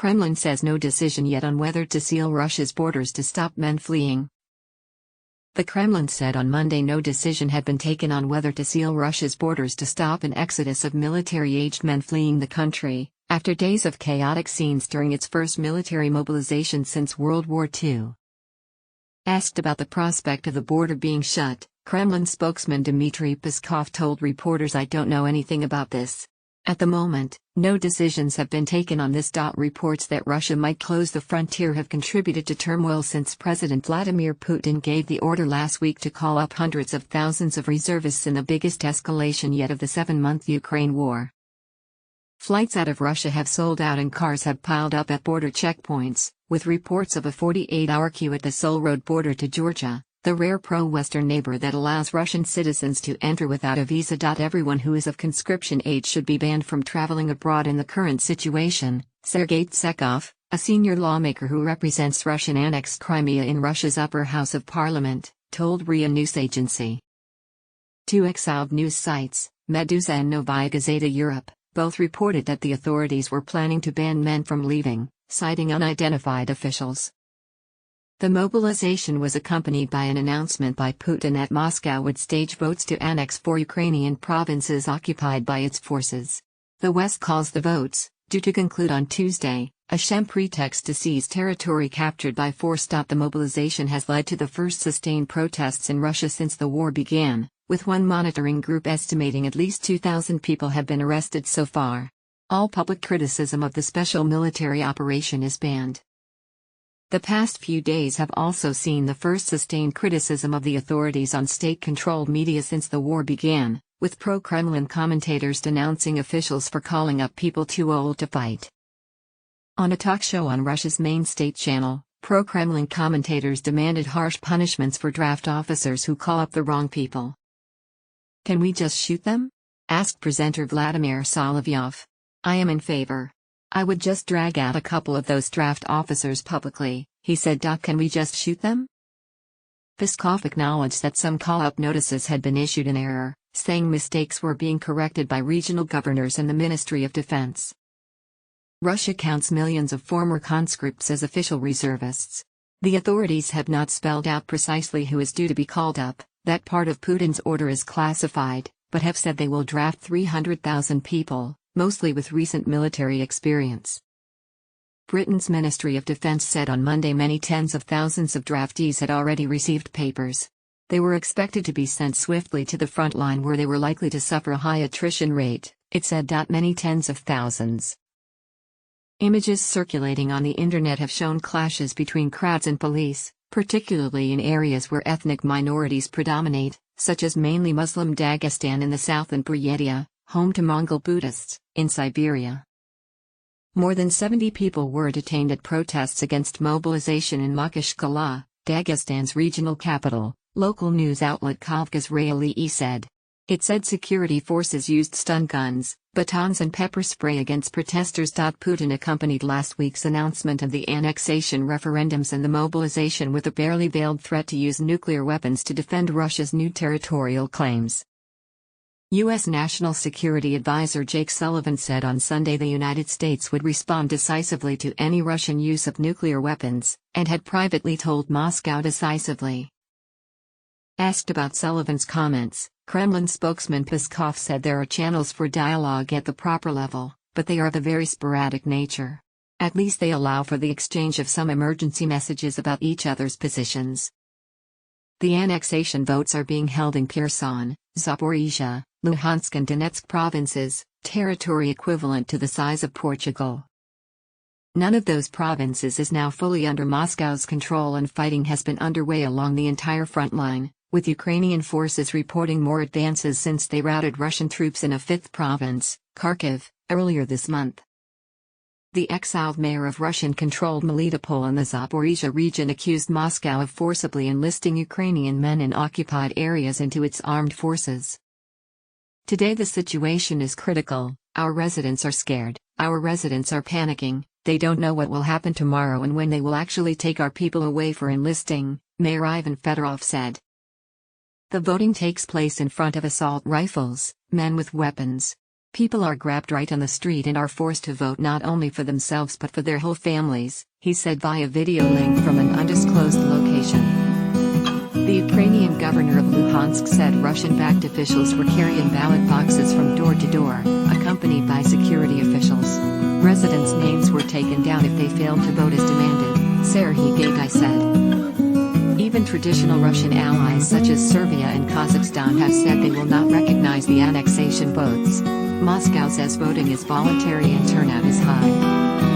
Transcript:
Kremlin says no decision yet on whether to seal Russia's borders to stop men fleeing. The Kremlin said on Monday no decision had been taken on whether to seal Russia's borders to stop an exodus of military-aged men fleeing the country, after days of chaotic scenes during its first military mobilization since World War II. Asked about the prospect of the border being shut, Kremlin spokesman Dmitry Peskov told reporters, "I don't know anything about this. At the moment, no decisions have been taken on this." Reports that Russia might close the frontier have contributed to turmoil since President Vladimir Putin gave the order last week to call up hundreds of thousands of reservists in the biggest escalation yet of the 7-month Ukraine war. Flights out of Russia have sold out and cars have piled up at border checkpoints, with reports of a 48-hour queue at the Sol Road border to Georgia, the rare pro-Western neighbor that allows Russian citizens to enter without a visa. Everyone who is of conscription age should be banned from traveling abroad in the current situation, Sergei Tsekov, a senior lawmaker who represents Russian-annexed Crimea in Russia's upper house of parliament, told RIA news agency. Two exiled news sites, Meduza and Novaya Gazeta Europe, both reported that the authorities were planning to ban men from leaving, citing unidentified officials. The mobilization was accompanied by an announcement by Putin that Moscow would stage votes to annex 4 Ukrainian provinces occupied by its forces. The West calls the votes, due to conclude on Tuesday, a sham pretext to seize territory captured by force. The mobilization has led to the first sustained protests in Russia since the war began, with one monitoring group estimating at least 2,000 people have been arrested so far. All public criticism of the special military operation is banned. The past few days have also seen the first sustained criticism of the authorities on state-controlled media since the war began, with pro-Kremlin commentators denouncing officials for calling up people too old to fight. On a talk show on Russia's main state channel, pro-Kremlin commentators demanded harsh punishments for draft officers who call up the wrong people. "Can we just shoot them?" asked presenter Vladimir Solovyov. "I am in favor. I would just drag out a couple of those draft officers publicly," he said. "Can we just shoot them?" Peskov acknowledged that some call-up notices had been issued in error, saying mistakes were being corrected by regional governors and the Ministry of Defense. Russia counts millions of former conscripts as official reservists. The authorities have not spelled out precisely who is due to be called up. That part of Putin's order is classified, but have said they will draft 300,000 people, mostly with recent military experience. Britain's Ministry of Defense said on Monday many tens of thousands of draftees had already received papers. They were expected to be sent swiftly to the front line where they were likely to suffer a high attrition rate, it said. Many tens of thousands. Images circulating on the internet have shown clashes between crowds and police, particularly in areas where ethnic minorities predominate, such as mainly Muslim Dagestan in the south and Buryatia, home to Mongol Buddhists, in Siberia. More than 70 people were detained at protests against mobilization in Makhachkala, Dagestan's regional capital, local news outlet Kavkaz said. It said security forces used stun guns, batons and pepper spray against protesters. Putin accompanied last week's announcement of the annexation referendums and the mobilization with a barely veiled threat to use nuclear weapons to defend Russia's new territorial claims. U.S. National Security Advisor Jake Sullivan said on Sunday the United States would respond decisively to any Russian use of nuclear weapons, and had privately told Moscow decisively. Asked about Sullivan's comments, Kremlin spokesman Peskov said there are channels for dialogue at the proper level, but they are of a very sporadic nature. At least they allow for the exchange of some emergency messages about each other's positions. The annexation votes are being held in Kherson, Zaporizhia, Luhansk and Donetsk provinces, territory equivalent to the size of Portugal. None of those provinces is now fully under Moscow's control, and fighting has been underway along the entire front line, with Ukrainian forces reporting more advances since they routed Russian troops in a fifth province, Kharkiv, earlier this month. The exiled mayor of Russian-controlled Melitopol in the Zaporizhia region accused Moscow of forcibly enlisting Ukrainian men in occupied areas into its armed forces. "Today the situation is critical, our residents are scared, our residents are panicking, they don't know what will happen tomorrow and when they will actually take our people away for enlisting," Mayor Ivan Fedorov said. The voting takes place in front of assault rifles, men with weapons. People are grabbed right on the street and are forced to vote not only for themselves but for their whole families, he said via video link from an undisclosed location. The Ukrainian governor of Luhansk said Russian-backed officials were carrying ballot boxes from door to door, accompanied by security officials. Residents' names were taken down if they failed to vote as demanded, Serhiy Gaigai said. Even traditional Russian allies such as Serbia and Kazakhstan have said they will not recognize the annexation votes. Moscow says voting is voluntary and turnout is high.